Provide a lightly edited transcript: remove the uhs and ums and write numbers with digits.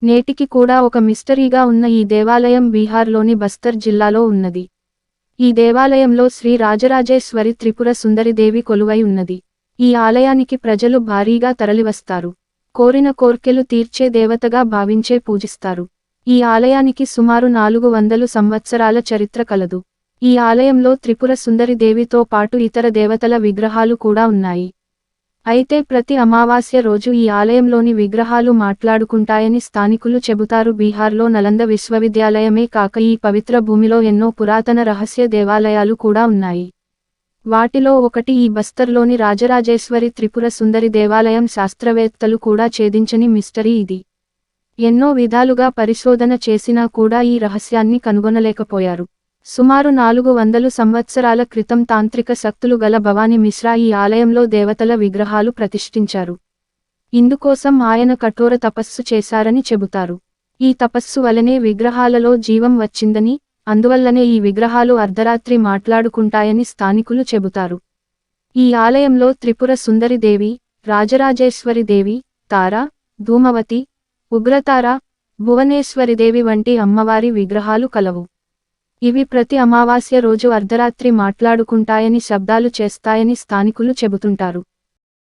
నేటికి కూడా ఒక మిస్టరీగా ఉన్న ఈ దేవాలయం బీహార్లోని బస్తర్ జిల్లాలో ఉన్నది. ఈ దేవాలయంలో శ్రీ రాజరాజేశ్వరి త్రిపుర సుందరిదేవి కొలువై ఉన్నది. ఈ ఆలయానికి ప్రజలు భారీగా తరలివస్తారు. కోరిన కోర్కెలు తీర్చే దేవతగా భావించే పూజిస్తారు. ఈ ఆలయానికి సుమారు 400 సంవత్సరాల చరిత్ర కలదు. ఈ ఆలయంలో త్రిపుర సుందరి దేవితో పాటు ఇతర దేవతల విగ్రహాలు కూడా ఉన్నాయి. అయితే ప్రతి అమావాస్య రోజు ఈ ఆలయంలోని విగ్రహాలు మాట్లాడుకుంటాయని స్థానికులు చెబుతారు. బీహార్లో నలంద విశ్వవిద్యాలయమే కాక ఈ పవిత్ర భూమిలో ఎన్నో పురాతన రహస్య దేవాలయాలు కూడా ఉన్నాయి. వాటిలో ఒకటి ఈ బస్తర్లోని రాజరాజేశ్వరి త్రిపుర సుందరి దేవాలయం. శాస్త్రవేత్తలు కూడా ఛేదించని మిస్టరీ ఇది. ఎన్నో విధాలుగా పరిశోధన చేసినా కూడా ఈ రహస్యాన్ని కనుగొనలేకపోయారు. సుమారు 400 సంవత్సరాల క్రితం తాంత్రిక శక్తులు గల భవానీ మిశ్రా ఈ ఆలయంలో దేవతల విగ్రహాలు ప్రతిష్ఠించారు. ఇందుకోసం ఆయన కఠోర తపస్సు చేశారని చెబుతారు. ఈ తపస్సు వలనే విగ్రహాలలో జీవం వచ్చిందని, అందువల్లనే ఈ విగ్రహాలు అర్ధరాత్రి మాట్లాడుకుంటాయని స్థానికులు చెబుతారు. ఈ ఆలయంలో త్రిపుర సుందరి దేవి, రాజరాజేశ్వరి దేవి, తార, ధూమవతి, ఉగ్రతార, భువనేశ్వరిదేవి వంటి అమ్మవారి విగ్రహాలు కలవు. ఇవి ప్రతి అమావాస్య రోజు అర్ధరాత్రి మాట్లాడుకుంటాయని, శబ్దాలు చేస్తాయని స్థానికులు చెబుతుంటారు.